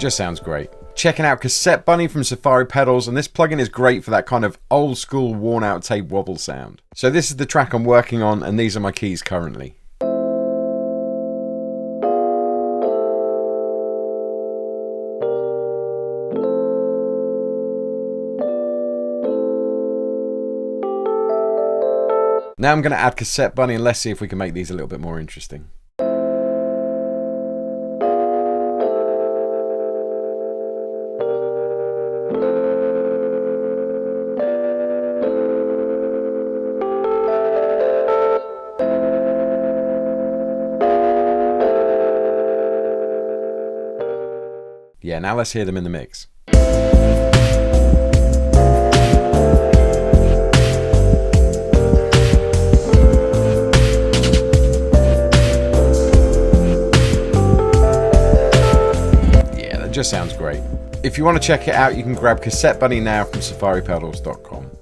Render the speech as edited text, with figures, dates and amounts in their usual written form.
just sounds great. Checking out Cassette Bunny from Safari Pedals, and this plugin is great for that kind of old school worn out tape wobble sound. So this is the track I'm working on, and these are my keys currently. Now I'm going to add Cassette Bunny, and let's see if we can make these a little bit more interesting. Yeah, now let's hear them in the mix. Yeah, that just sounds great. If you want to check it out, you can grab Cassette Bunny now from safaripedals.com.